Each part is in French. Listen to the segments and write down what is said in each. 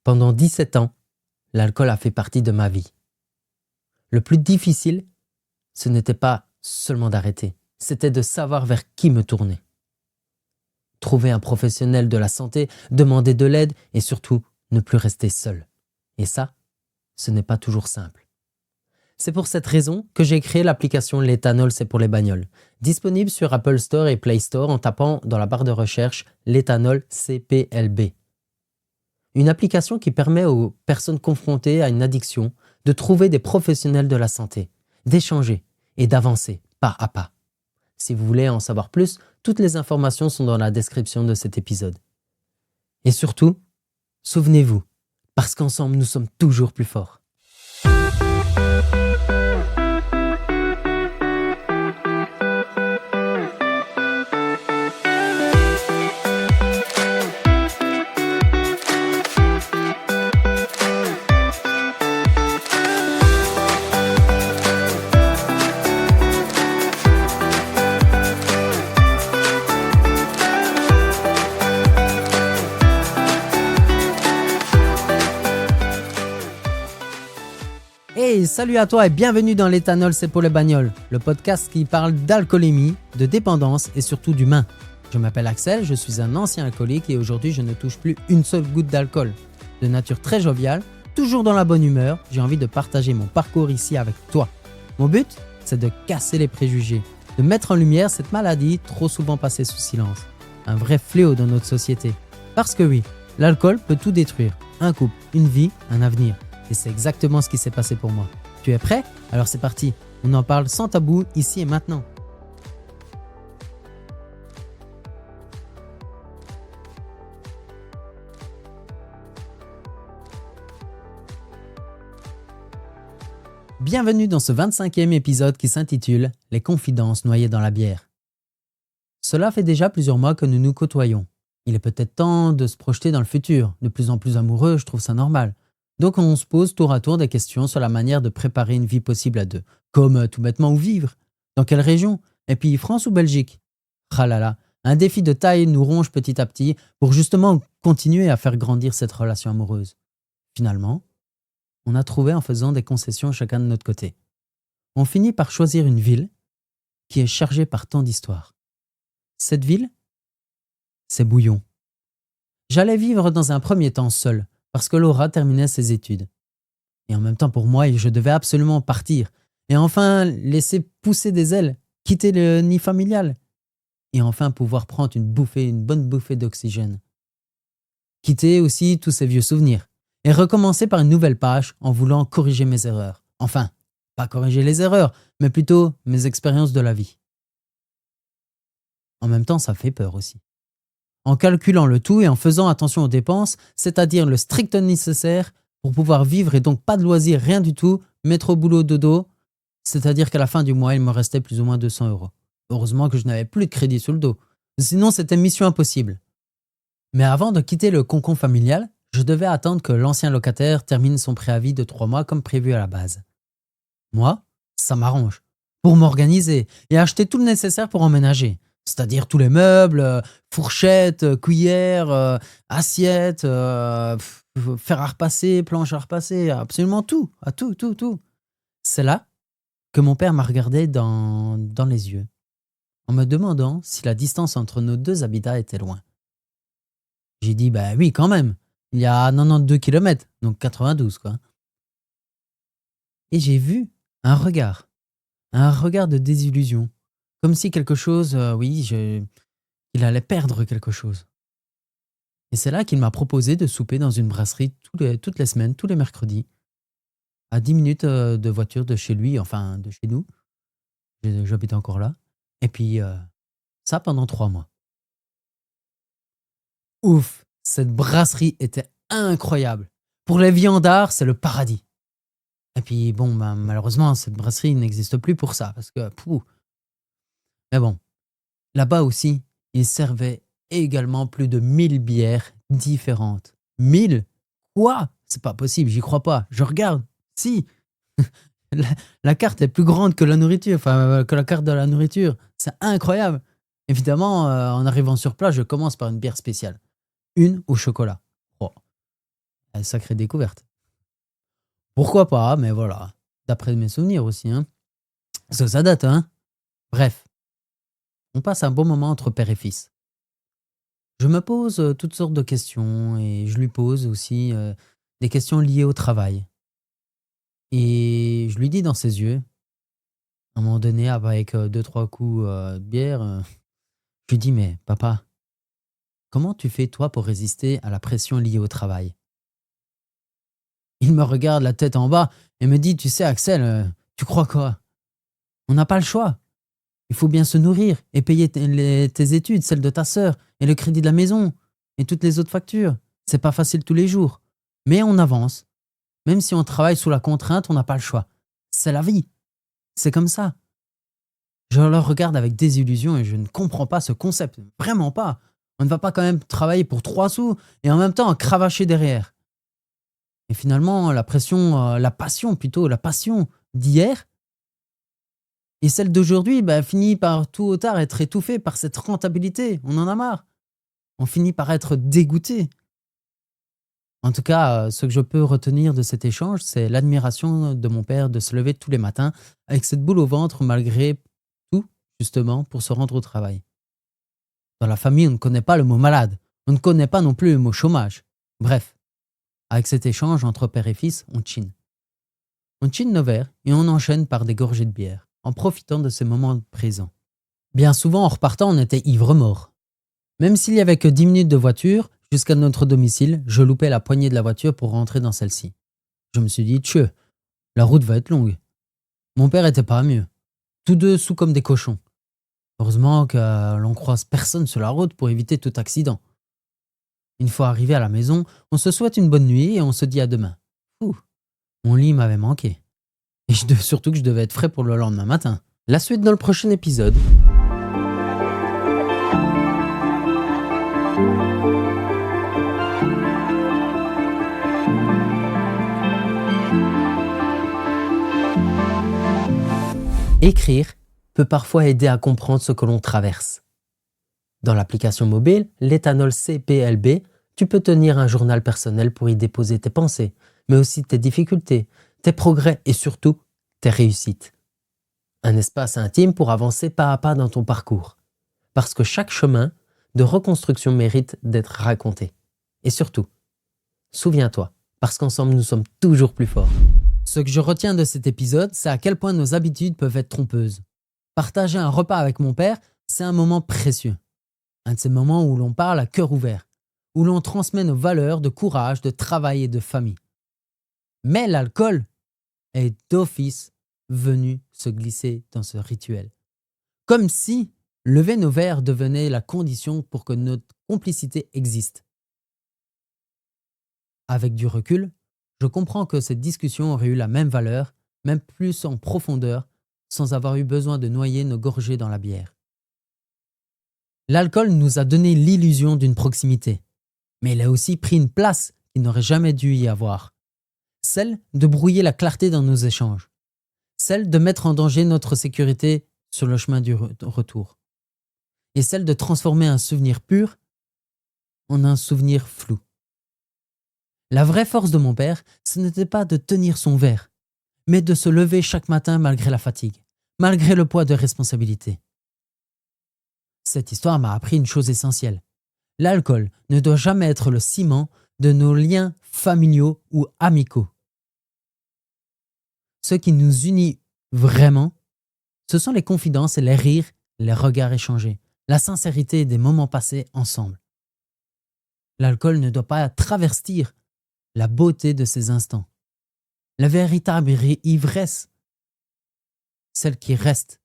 Pendant 17 ans, l'alcool a fait partie de ma vie. Le plus difficile, ce n'était pas seulement d'arrêter, c'était de savoir vers qui me tourner. Trouver un professionnel de la santé, demander de l'aide et surtout ne plus rester seul. Et ça, ce n'est pas toujours simple. C'est pour cette raison que j'ai créé l'application L'éthanol, c'est pour les bagnoles, disponible sur Apple Store et Play Store en tapant dans la barre de recherche L'éthanol CPLB. Une application qui permet aux personnes confrontées à une addiction de trouver des professionnels de la santé, d'échanger et d'avancer pas à pas. Si vous voulez en savoir plus, toutes les informations sont dans la description de cet épisode. Et surtout, souvenez-vous, parce qu'ensemble nous sommes toujours plus forts. Hey, salut à toi et bienvenue dans L'éthanol, c'est pour les bagnoles, le podcast qui parle d'alcoolémie, de dépendance et surtout d'humain. Je m'appelle Axel, je suis un ancien alcoolique et aujourd'hui je ne touche plus une seule goutte d'alcool. De nature très joviale, toujours dans la bonne humeur, j'ai envie de partager mon parcours ici avec toi. Mon but, c'est de casser les préjugés, de mettre en lumière cette maladie trop souvent passée sous silence. Un vrai fléau dans notre société. Parce que oui, l'alcool peut tout détruire. Un couple, une vie, un avenir. Et c'est exactement ce qui s'est passé pour moi. Tu es prêt? Alors c'est parti. On en parle sans tabou, ici et maintenant. Bienvenue dans ce 25e épisode qui s'intitule « Les confidences noyées dans la bière ». Cela fait déjà plusieurs mois que nous nous côtoyons. Il est peut-être temps de se projeter dans le futur. De plus en plus amoureux, je trouve ça normal. Donc on se pose tour à tour des questions sur la manière de préparer une vie possible à deux. Comme tout bêtement où vivre? Dans quelle région? Et puis France ou Belgique? Ah là là, un défi de taille nous ronge petit à petit pour justement continuer à faire grandir cette relation amoureuse. Finalement, on a trouvé en faisant des concessions chacun de notre côté. On finit par choisir une ville qui est chargée par tant d'histoires. Cette ville, c'est Bouillon. J'allais vivre dans un premier temps seul, parce que Laura terminait ses études. Et en même temps pour moi, je devais absolument partir. Et enfin laisser pousser des ailes, quitter le nid familial. Et enfin pouvoir prendre une bonne bouffée d'oxygène. Quitter aussi tous ces vieux souvenirs. Et recommencer par une nouvelle page en voulant corriger mes erreurs. Enfin, pas corriger les erreurs, mais plutôt mes expériences de la vie. En même temps, ça fait peur aussi. En calculant le tout et en faisant attention aux dépenses, c'est-à-dire le strict nécessaire pour pouvoir vivre et donc pas de loisirs, rien du tout, mettre au boulot dodo, c'est-à-dire qu'à la fin du mois, il me restait plus ou moins 200 €. Heureusement que je n'avais plus de crédit sur le dos, sinon c'était mission impossible. Mais avant de quitter le cocon familial, je devais attendre que l'ancien locataire termine son préavis de 3 mois comme prévu à la base. Moi, ça m'arrange, pour m'organiser et acheter tout le nécessaire pour emménager. C'est-à-dire tous les meubles, fourchettes, cuillères, assiettes, fer à repasser, planches à repasser, absolument tout, tout. C'est là que mon père m'a regardé dans les yeux, en me demandant si la distance entre nos deux habitats était loin. J'ai dit, bah oui, quand même, il y a 92 km, donc 92 quoi. Et j'ai vu un regard de désillusion. Comme si quelque chose, il allait perdre quelque chose. Et c'est là qu'il m'a proposé de souper dans une brasserie toutes les semaines, tous les mercredis, à 10 minutes de voiture de chez lui, enfin de chez nous. J'habite encore là. Et puis, ça pendant 3 mois. Ouf, cette brasserie était incroyable. Pour les viandards, c'est le paradis. Et puis, bon, malheureusement, cette brasserie n'existe plus pour ça, parce que, Mais bon, là-bas aussi, ils servaient également plus de 1000 bières différentes. 1000? Quoi? C'est pas possible, j'y crois pas. Je regarde. Si. La carte est plus grande que la nourriture, que la carte de la nourriture. C'est incroyable. Évidemment, en arrivant sur place, je commence par une bière spéciale. Une au chocolat. Oh. Sacrée découverte. Pourquoi pas, mais voilà. D'après mes souvenirs aussi, hein. Parce que ça date, hein. Bref, on passe un bon moment entre père et fils. Je me pose toutes sortes de questions et je lui pose aussi des questions liées au travail. Et je lui dis dans ses yeux, à un moment donné, avec 2-3 coups de bière, je lui dis, mais papa, comment tu fais toi pour résister à la pression liée au travail? Il me regarde la tête en bas et me dit, tu sais Axel, tu crois quoi? On n'a pas le choix. Il faut bien se nourrir et payer tes études, celles de ta sœur, et le crédit de la maison, et toutes les autres factures. C'est pas facile tous les jours. Mais on avance. Même si on travaille sous la contrainte, on n'a pas le choix. C'est la vie. C'est comme ça. Je le regarde avec désillusion et je ne comprends pas ce concept. Vraiment pas. On ne va pas quand même travailler pour 3 sous et en même temps cravacher derrière. Et finalement, la passion d'hier et celle d'aujourd'hui finit par tôt ou tard être étouffée par cette rentabilité. On en a marre. On finit par être dégoûté. En tout cas, ce que je peux retenir de cet échange, c'est l'admiration de mon père de se lever tous les matins avec cette boule au ventre malgré tout, justement, pour se rendre au travail. Dans la famille, on ne connaît pas le mot malade. On ne connaît pas non plus le mot chômage. Bref, avec cet échange entre père et fils, on chine. On chine nos verres et on enchaîne par des gorgées de bière, en profitant de ces moments présents. Bien souvent, en repartant, on était ivre-mort. Même s'il n'y avait que 10 minutes de voiture, jusqu'à notre domicile, je loupais la poignée de la voiture pour rentrer dans celle-ci. Je me suis dit, tchè, la route va être longue. Mon père était pas mieux. Tous deux sous comme des cochons. Heureusement que l'on croise personne sur la route pour éviter tout accident. Une fois arrivé à la maison, on se souhaite une bonne nuit et on se dit à demain. Mon lit m'avait manqué. Et surtout que je devais être frais pour le lendemain matin. La suite dans le prochain épisode. Écrire peut parfois aider à comprendre ce que l'on traverse. Dans l'application mobile, l'Éthanol CPLB, tu peux tenir un journal personnel pour y déposer tes pensées, mais aussi tes difficultés, tes progrès et surtout tes réussites. Un espace intime pour avancer pas à pas dans ton parcours. Parce que chaque chemin de reconstruction mérite d'être raconté. Et surtout, souviens-toi, parce qu'ensemble nous sommes toujours plus forts. Ce que je retiens de cet épisode, c'est à quel point nos habitudes peuvent être trompeuses. Partager un repas avec mon père, c'est un moment précieux. Un de ces moments où l'on parle à cœur ouvert, où l'on transmet nos valeurs de courage, de travail et de famille. Mais l'alcool est d'office venu se glisser dans ce rituel. Comme si lever nos verres devenait la condition pour que notre complicité existe. Avec du recul, je comprends que cette discussion aurait eu la même valeur, même plus en profondeur, sans avoir eu besoin de noyer nos gorgées dans la bière. L'alcool nous a donné l'illusion d'une proximité, mais il a aussi pris une place qu'il n'aurait jamais dû y avoir. Celle de brouiller la clarté dans nos échanges. Celle de mettre en danger notre sécurité sur le chemin du retour. Et celle de transformer un souvenir pur en un souvenir flou. La vraie force de mon père, ce n'était pas de tenir son verre, mais de se lever chaque matin malgré la fatigue, malgré le poids de responsabilité. Cette histoire m'a appris une chose essentielle. L'alcool ne doit jamais être le ciment de nos liens familiaux ou amicaux. Ce qui nous unit vraiment, ce sont les confidences et les rires, les regards échangés, la sincérité des moments passés ensemble. L'alcool ne doit pas travestir la beauté de ces instants. La véritable ivresse, celle qui reste,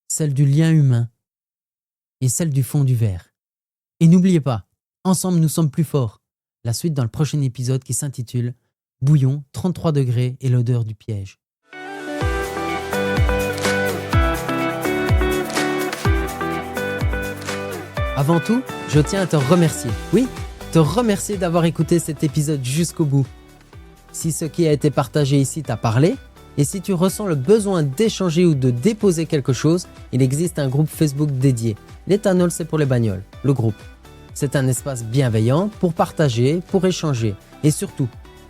celle du lien humain et celle du fond du verre. Et n'oubliez pas, ensemble nous sommes plus forts. La suite dans le prochain épisode qui s'intitule « Bouillon, 33 degrés et l'odeur du piège ». Avant tout, je tiens à te remercier. Oui, te remercier d'avoir écouté cet épisode jusqu'au bout. Si ce qui a été partagé ici t'a parlé, et si tu ressens le besoin d'échanger ou de déposer quelque chose, il existe un groupe Facebook dédié. L'Éthanol, c'est pour les bagnoles, le groupe. C'est un espace bienveillant pour partager, pour échanger et surtout,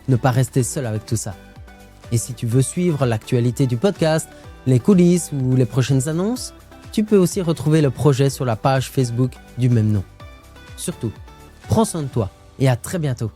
ne pas rester seul avec tout ça. Et si tu veux suivre l'actualité du podcast, les coulisses ou les prochaines annonces, tu peux aussi retrouver le projet sur la page Facebook du même nom. Surtout, prends soin de toi et à très bientôt.